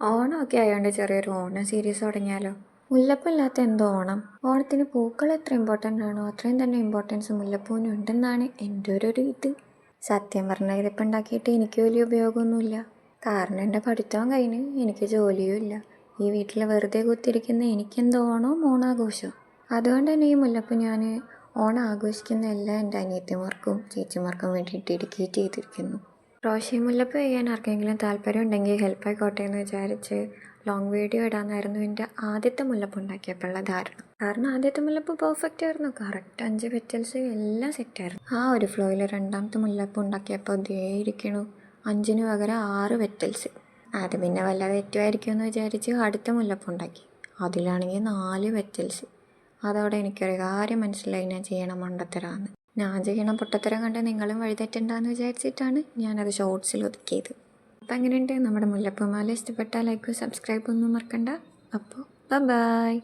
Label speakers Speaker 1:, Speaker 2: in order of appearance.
Speaker 1: ഓണമൊക്കെ ആയതുകൊണ്ട് ചെറിയൊരു ഓണം സീരീസ് തുടങ്ങിയാലോ? മുല്ലപ്പൂല്ലാത്ത എന്തോ ഓണം. ഓണത്തിന് പൂക്കൾ എത്ര ഇമ്പോർട്ടൻ്റ് ആണോ അത്രയും തന്നെ ഇമ്പോർട്ടൻസ് മുല്ലപ്പൂവിനും ഉണ്ടെന്നാണ് എൻ്റെ ഒരു ഇത്. സത്യം പറഞ്ഞാൽ ഇതിപ്പോൾ ഉണ്ടാക്കിയിട്ട് എനിക്ക് വലിയ ഉപയോഗമൊന്നുമില്ല. കാരണം എൻ്റെ പഠിത്തവും കഴിഞ്ഞ് എനിക്ക് ജോലിയും ഇല്ല. ഈ വീട്ടിൽ വെറുതെ കുത്തിരിക്കുന്ന എനിക്കെന്തോ ഓണവും ഓണാഘോഷവും. അതുകൊണ്ട് തന്നെ ഈ മുല്ലപ്പൂ ഞാൻ ഓണം ആഘോഷിക്കുന്ന എല്ലാം എൻ്റെ അനിയത്തിമാർക്കും ചേച്ചിമാർക്കും വേണ്ടിയിട്ട് ഡെഡിക്കേറ്റ് ചെയ്തിരിക്കുന്നു. റോഷി മുല്ലപ്പൂ ചെയ്യാൻ ആർക്കെങ്കിലും താല്പര്യം ഉണ്ടെങ്കിൽ ഹെൽപ്പ് ആയിക്കോട്ടെ എന്ന് വിചാരിച്ച് ലോങ് വീഡിയോ ഇടാമെന്നായിരുന്നു എൻ്റെ ആദ്യത്തെ മുല്ലപ്പൂ ഉണ്ടാക്കിയപ്പോഴുള്ള ധാരണ. കാരണം ആദ്യത്തെ മുല്ലപ്പൂ പെർഫെക്റ്റ് ആയിരുന്നു. കറക്റ്റ് 5 പെറ്റൽസ് എല്ലാം സെറ്റായിരുന്നു. ആ ഒരു ഫ്ലോയിൽ രണ്ടാമത്തെ മുല്ലപ്പൂ ഉണ്ടാക്കിയപ്പോൾ അതേ ഇരിക്കണു 5-ന് പകരം 6 പെറ്റൽസ്. അത് പിന്നെ വല്ല തെറ്റുമായിരിക്കും എന്ന് വിചാരിച്ച് അടുത്ത മുല്ലപ്പൂ ഉണ്ടാക്കി. അതിലാണെങ്കിൽ 4 പെറ്റൽസ്. അതോടെ എനിക്കൊരു കാര്യം മനസ്സിലായി, ഞാൻ ചെയ്യണ മണ്ടത്തരാന്ന്. ഞാൻ ചെയ്യണ പൊട്ടത്തരം കണ്ട് നിങ്ങളും വഴിതെറ്റണ്ടെന്ന് വിചാരിച്ചിട്ടാണ് ഞാനത് ഷോർട്സിൽ ഒതുക്കിയത്. അപ്പം എങ്ങനെയുണ്ട് നമ്മുടെ മുല്ലപ്പൂമാല? ഇഷ്ടപ്പെട്ടാൽ ലൈക്കും സബ്സ്ക്രൈബ് ഒന്നും മറക്കണ്ട. അപ്പോൾ ബൈ.